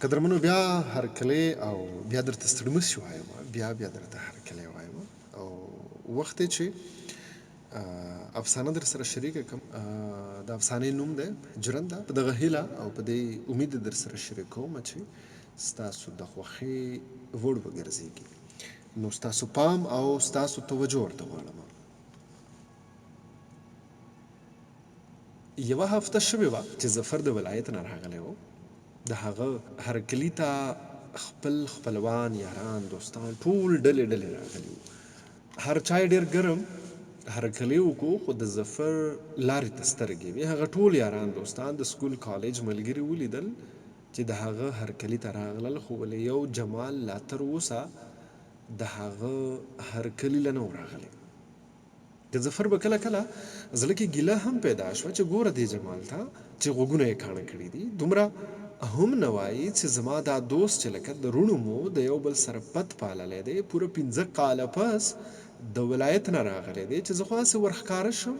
قدرمنو بیا هرکلی او بیا درته ستړي مشي وایم بیا درته هرکلی وایم او وخت دی چې افسانه در سره شریکه کړم. د افسانې نوم دی ژرنده. په دغه هیله او په دې امید در سره شریکوم چې ستاسو د خوښې وړ وګرځېږي. نو ستاسو پام او ستاسو توجه ورته غواړم. یوه هفته شوې وه چې ظفر د ولایت نه راغلی و. د هغه هرکلي ته خپل خپلوان یاران دوستان ټول ډلې راغلي وو. هر چا یې ډېر ګرم هرکلی وکړو خو د ظفر لارې ته سترګې وې. هغه ټول یاران دوستان د سکول کالج ملګري ولیدل چې د هغه هرکلي ته راغلل، خو ولې یو جمال لا تر اوسه د هغه هرکلي له نه و راغلی. د ظفر به کله کله زړه کې ګیله هم پیدا شوه چې ګوره دې جمال ته چې غوږونه یې کاڼه کړي دي، دومره هم نه وایي چې زما دا دوست چې لکه د روڼو مو د یو بل سره پت پاللی دی، پوره 15 کاله پس د ولایت نه راغلی دی چې زه خو هسې ورښکاره شم.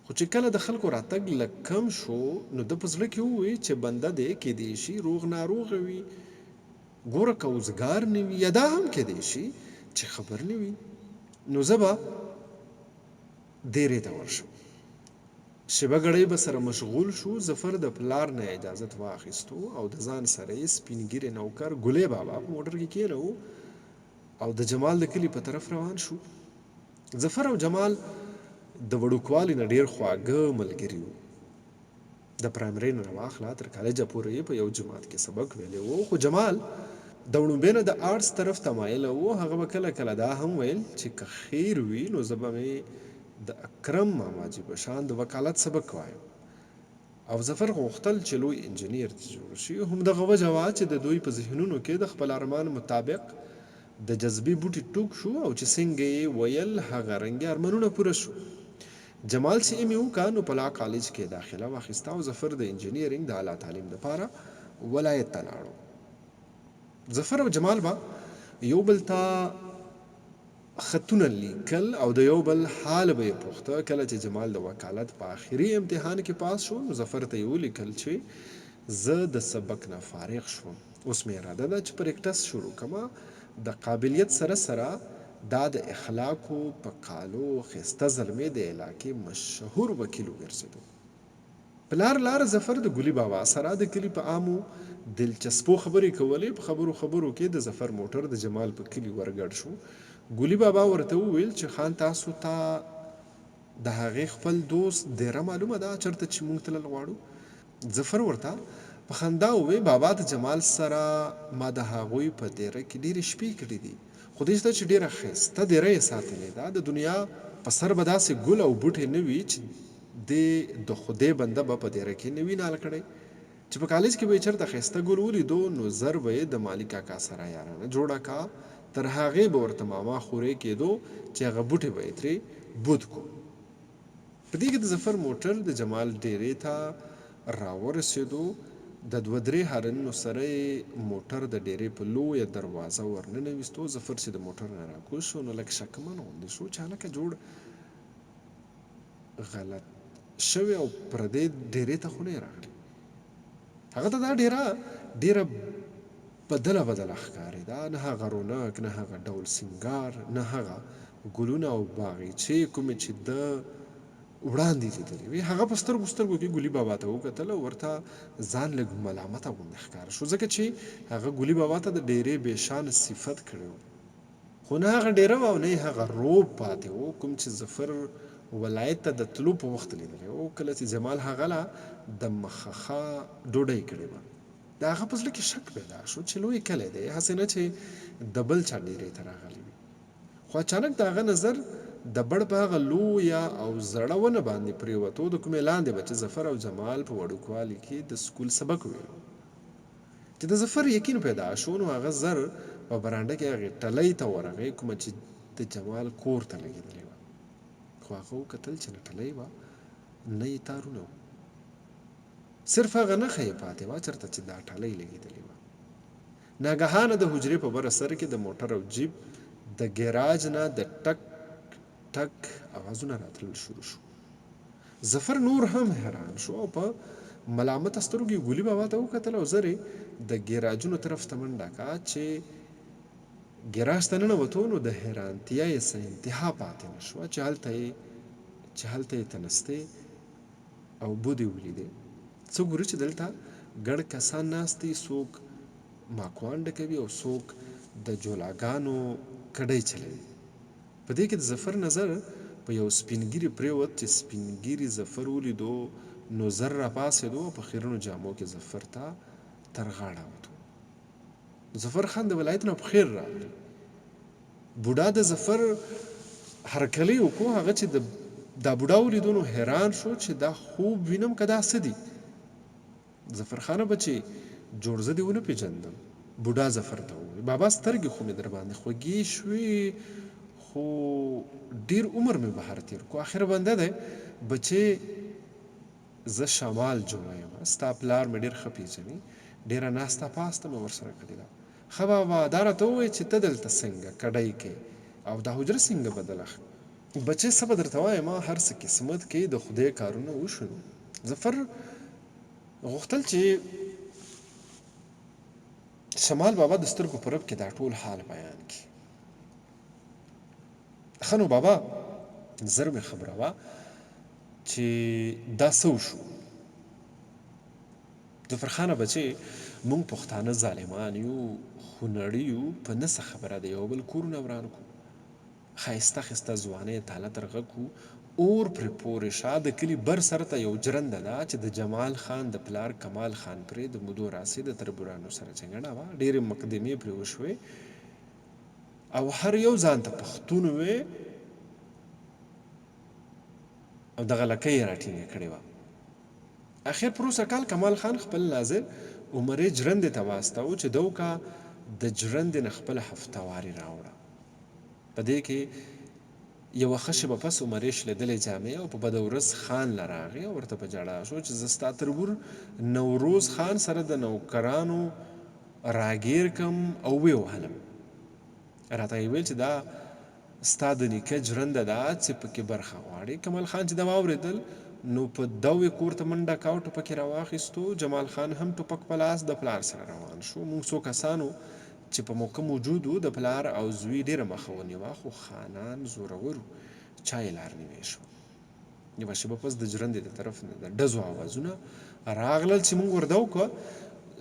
خو چې کله د خلکو راتګ لږ کم شو نو ده په زړه کې ووایي چې بنده دی کیدای شي روغ ناروغه وي، ګوره که اوزګار نه وي، یا دا هم کیدای شي چې خبر نه وي، نو زه به دیرې ته ورشم. شیبه ګړی به سره مشغول شو. ظفر د پلار نه اجازت واخیستو او د ځان سره یې سپین ږیری نوکر ګلې بابا په موټر کې کېنوو او د جمال د کلي په طرف روان شو. ظفر او جمال د وړوکوالي نه ډېر خواږه ملګري وو. د پرایمرۍ نه راواخله تر کالجه پورې یې په یو جماعت کې سبق ویلی وو. خو جمال د وړومبۍ نه د آرټس طرف ته مایله وو. هغه به کله کله دا هم ویل چې که خیر وي نو زه به مې د اکرم ماماجي په شان د وکالت سبق وایم. او ظفر غوښتل چې لوی انجینیر جوړ شي. همدغه وجه وه چې د دوی په ذهنونو کې د خپل ارمان مطابق د جذبې بوټي ټوک شو او چې څنګه یې ویل هغه رنګې ارمانونه پوره شو. جمال چې ایم یې وکړه نو په لا کالج کې داخله واخیسته او ظفر د انجینیرینګ د اعلی تعلیم دپاره ولایت ته لاړو. ظفر او جمال به یو بل ته خطونه لیکل او د یو بل حال به یې پوښته. کله چې جمال د وکالت په آخري امتحان کې پاس شو نو ظفر ته یې ولیکل چې زه د سبق نه فارغ شوم، اوس مې اراده ده چې پریکټس شروع کړم. د قابلیت سره سره دا د اخلاقو په کالو ښایسته زلمی د علاقې مشهور وکیل وګرځېدو. په لار ظفر د ګلي بابا سره د کلي په عامو دلچسپو خبرې کولې. په خبرو کې د ظفر موټر د جمال په کلي ورګډ شو. ګلي بابا ورته وویل چې خان تاسو ته د هغې خپل دوست دیره معلومه ده چېرته چې موږ تلل غواړو؟ ظفر ورته په خندا ووی بابا د جمال سره ما د هغوی په دیره کې ډېرې شپې کړي دي، خو دې شته چې ډېره ښایسته دیره یې ساتلې ده. د دنیا په سر به داسې ګل او بوټی نه وي چې د خدای بنده به په دیره کې نه وي نال کړی. چې په کالج کې به یې چېرته ښایسته ګل ولیدو نو زر به یې د مالي کاکا سره یارانه جوړه کا، تر هغې به ورته ماما خورې کېدو چې هغه بوټی به یې ترې بوت کو. په دې کې د ظفر موټر د جمال ډیرې ته راورسېدو. د 2-3 هارنونو سره یې موټر د ډیرې په لویه دروازه ورننویستو. ظفر چې د موټر نه راکوز شو نو لږ شکمن غوندې شو چې هلکه جوړ غلط شوی او پردې ډیرې ته خو نه راغلی. هغه ته دا ډیره بدله ښکارېده، نه هغه رونق، نه هغه ډول سینګار، نه هغه ګلونه او باغچې کومې چې د وړاندې لیدلې وې. هغه په سترګو کې ګلي بابا ته وکتل او ورته ځان لږ ملامته غوندې ښکاره شو، ځکه چې هغه ګلي بابا ته د ډیرې بېشانه صفت کړی و. خو نه هغه ډیره وه او نه هغه روب پاتې و کوم چې ظفر ولایت ته د تلو په وخت لیدلی و، کله چې جمال هغه له د مخخه ډوډۍ کړې وه. د هغه په زړه کې شک پیدا شو چې لوی کلی دی، هسې نه چې د بل چا ډیرې ته راغلی وي. خو اچانک د هغه نظر د بړ په هغه لویه او زړه ونه باندې پرېوتو د کومې لاندې به چې ظفر او جمال په وړوکوالي کې د سکول سبق ویلو. چې د ظفر یقین پیدا شو نو هغه زر په برانډه کې هغې ټلۍ ته ورغی کومه چې د جمال کور ته لګېدلې وه. خو هغه وکتل چې نه ټلۍ وه نه یې تارونه وو، صرف هغه نښه یې پاتې وه چېرته چې دا ټلۍ لګېدلې وه. ناګهانه د حجرې په بره سر کې د موټر او جیپ د ګیراج نه د ټک ټک اوازونه راتلل شروع شو. ظفر نور هم حیران شو او په ملامت سترګې ګولي بابا ته وکتل او زر یې د ګیراجونو طرف ته منډه کړه چې ګیراج ته ننوتو نو د حیرانتیا یې څه انتها پاتې نه شوه چې هلته یې تنستې او بودې ولیدې. څه ګوري چې دلته ګڼ کسان ناست دي، څوک ماکوان ډکوي او څوک د جولاګانو کډۍ چلوي. په دې کې د ظفر نظر په یو سپین ږیري پرېوت چې سپین ږیري ظفر ولیدو نو زر راپاڅېدو او په خیرنو جامو کې ظفر ته تر غاړه وتو. ظفر خان د ولایت نه په خیر راغلی. بوډا د ظفر هرکلی وکړو، هغه چې دا بوډا ولیدو نو حیران شو چې دا خوب وینم که دا څه دي. ظفر خانه بچې جوړ زه دې ونه پېژندم. بوډا ظفر ته وویل بابا سترګې خو مې در باندې خوږې شوې خو ډیر عمر مې بهر تیر کو. آخر بنده دی بچې زه شمال جوړه یم، ستا پلار مې ډېر ښه پېژني، ډېره ناسته پاسته مې ورسره کړې ده. ښه بابا دا راته ووایه چې ته دلته څنګه کډۍ کې او دا حجره څنګه بدله ښه. بچې څه به درته وایم هر څه قسمت کې د خدای کارونه وشو. ظفر غوښتل چې شمال بابا د سترګو په رپ کې دا ټول حال بیان کړي. ښه نو بابا زر مې خبره وه چې دا څه وشو. ظفرخانه بچې موږ پښتانه ظالمان یو، خونړي یو، په نه څه خبره د یو بل کورونه وران کړو، ښایسته ښایسته ځوانۍ تاله ترغه کړو، اور پرې پورې شه. د کلي بر سر ته یو جرنده ده چې د جمال خان د پلار کمال خان پرې د مودو راسې د تربورانو سره جګړه وه، ډېرې مقدمې پرې وشوې او هر یو ځان ته پښتون وې او دغه لکۍ یې راټینګه کړې وه. اخر پروسه کال کمال خان خپل ناظر عمرې جرندې ته واستاوه چې دوکا د جرندې نه خپله هفتواري راوړه. په دې کې یوه ښه شېبه پس عمرې شلېدلې جامې او په بده ورځ خان له راغی او ورته په ژړا شو چې زه ستا تربور نوروز خان سره د نوکرانو راګیر کم او ویې وهلم. راته یې ویل چې دا ستا د نیکه جرنده ده چې پکې برخه غواړي. کمال خان چې دا واورېدل نو په دو یې کور ته منډه کا او ټوپک یې راواخیستو. جمال خان هم ټوپک په لاس د پلار سره روان شو. موږ څو کسانو چې په موقع موجود وو د پلار او زوی ډېره مخه ونیوه، خو خانان زورور وو، چا یې لار نیوی شو. یوه شېبه پس د جرندې د طرف نه د ډزو آوازونه راغلل چې موږ ورده وکړه.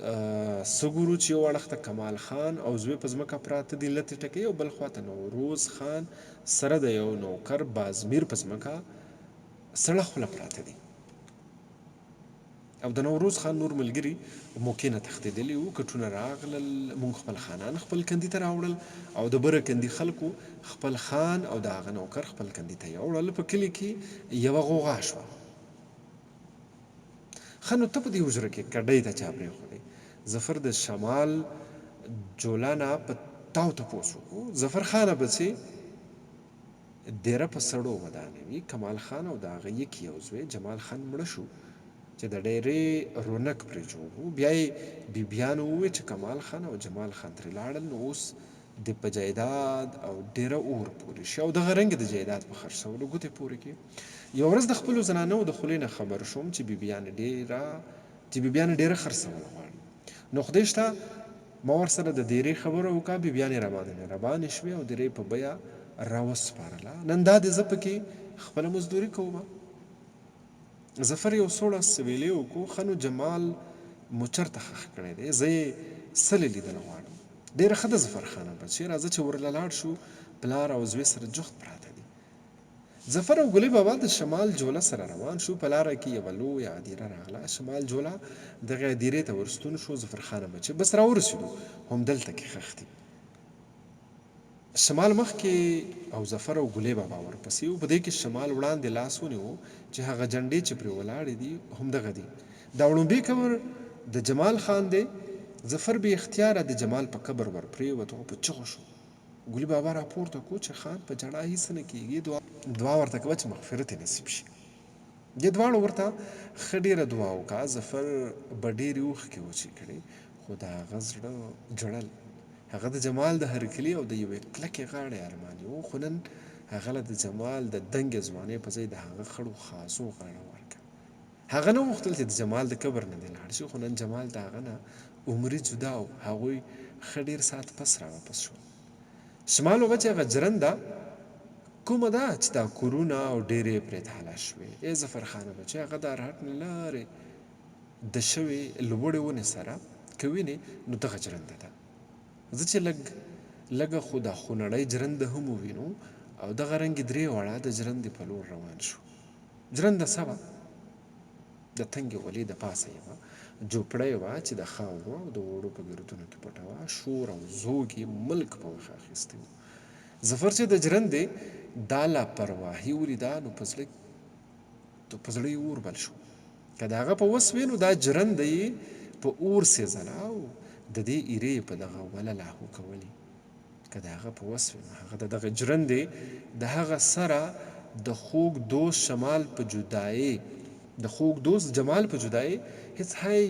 څه ګورو چې یو اړخ ته کمال خان او زوی په ځمکه پراته دي لتې ټکوي او بل خواته نوروز خان سره د یو نوکر بازمیر په ځمکه سړه خوله پراته دي. او د نوروز خان نور ملګري موقع نه تښتېدلي وو. کټونه راغلل، موږ خپل خانان خپل کندي ته راوړل او د بره کندي خلکو خپل خان او د هغه نوکر خپل کندي ته یوړل. په کلي کې یوه غوغا شوه. ښه نو ته په دې حجره کې کډۍ ته چا پرېښودی؟ ظفر د شمال جولا نه په تاو تپوس وکړو. ظفر خانه بچې دیره په سړو ودانوي. کمال خان او د هغه یکی یو زوی جمال خان مړه شو چې د ډېرې رونق پرې جوړ و. بیا یې بیبیانو وویل چې کمال خان او جمال خان ترې لاړل نو اوس د په جایداد او ډېره اور پورې شي او دغه رنګ د جایداد په خرڅولو ګوتې پورې کړي. یوه ورځ د خپلو زنانو د خولې نه خبر شوم چې بیبیانې ډېره خرڅول غواړي. نو خدای شته ما ورسره د دیرې خبره وکړه. بیبیانې راباندې مهربانې شوې او دیرې په بیه راوسپارله. نن دا دې زه پکې خپله مزدوري کومه. ظفر یو سوړه سویلې وکړو. ښه نو جمال مو چېرته ښخ کړی دی؟ زه یې سلې لیدل غواړم. ډېره ښه ده ظفر خانه بچې، راځه چې ورله لاړ شو. پلار او زوی سره جفت پراته دي. ظفر او ګلې بابا د شمال جوله سره روان شو. په لاره کې یوه لویه هدیره راغله. شمال جوله دغې هدیرې ته ورستون شو. ظفر خانه بچې بس راورسېدو، همدلته کې ښخ دي. شمال مخکې او ظفر او ګلې بابا ورپسې وو. په دې کې شمال وړاندې لاس ونیو چې هغه جنډې چې پرې ولاړې دي همدغه دي. دا وړومبی قبر د جمال خان دی. ظفر بې اختیاره د جمال په قبر ور پرېوت او په چغو شو. ګلې بابا راپورته کړو چې خان په جړا هېڅ نه کېږي، دعا ورته کوه چې مغفرت یې نصیب شي. دې دواړو ورته ښه ډېره دعا وکړه. ظفر به ډېرې اوښکې وچې کړې خو د هغه زړه جړل. هغه د جمال د هرکلي او د یوې کلکې غاړې ارماني و، خو نن هغه له د جمال د دنګې ځوانۍ په ځای د هغه خړو خازو غاړه ورکړه. هغه نه غوښتل چې د جمال د قبر نه دې لاړ شي، خو نن جمال د هغه نه عمري جدا و. هغوی ښه ډېر ساعت پس راواپس شول. شمال وبه چې هغه جرنده کومه ده چې دا کورونه او ډېرې پرې تالا شوې. ای ظفرخانه بچی، هغه د هرهټ نه لارې د شوې لوړې ونې سره که وینې نو دغه جرنده ده. زه چې لږه خو دا خونړی جرنده هم ووینو او دغه رنګې درې واړه د جرندې په لور روان شو. جرنده څه وه؟ د تنګې ولې د پاسه یې وه جوپړی وه چې د خاورو او د اوړو په ګردونو کې پټه وه. شور او زوږ یې ملک په مخه اخیستی و. ظفر چې د جرندې دا لاپرواهي ولیده نو په زړه یې اور بل شو. که د هغه په وس وي نو دا جرنده یې په اور سېزله او د دې ایرې په دغه وله لاهو کولې. که د هغه په وس وي نو هغه د دغه جرندې د هغه سره د خوږ دوست شمال په جدایۍ د خوږ دوست جمال په جدایۍ هېڅ های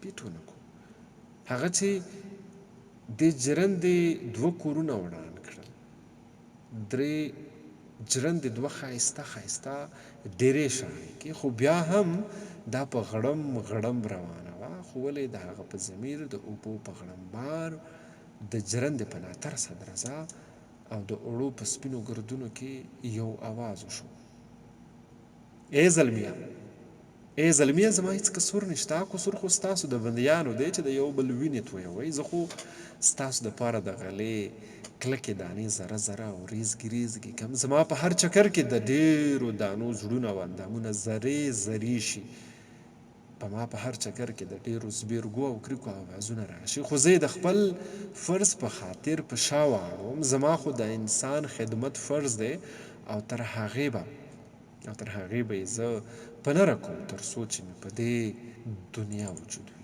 پیټ ونه کړو. هغه چې د جرندې دوه کورونه وران کړل، درې جرندې دوه ښایسته ډېرې شاړې کې، خو بیا هم دا په غړم غړم روانه وه. خو ولې د هغه په ضمیر د اوبو په غړمبار د جرندې په ناتر صدرزه او د اوړو په سپینو ګردونو کې یو اواز وشو: ای زلمیه، ای زلمیه، زما هېڅ قصور نشته. قصور خو ستاسو د بندیانو دی چې د یو بل وینې تویوئ. زه خو ستاسو دپاره د غلې کلکې دانې ذره او ریزګي کم. زما په هر چکر کې د ډېرو دانو زړونه او اندامونه ذرې شي. په ما په هر چکر کې د ډېرو زبېرګو او کریکو اوازونه راشي. خو زه د خپل فرض په خاطر په شا واړوم. زما خو د انسان خدمت فرض دی او تر هغې به یې زه په نره کوم تر څو چې مې په دې دنیا وجود وي.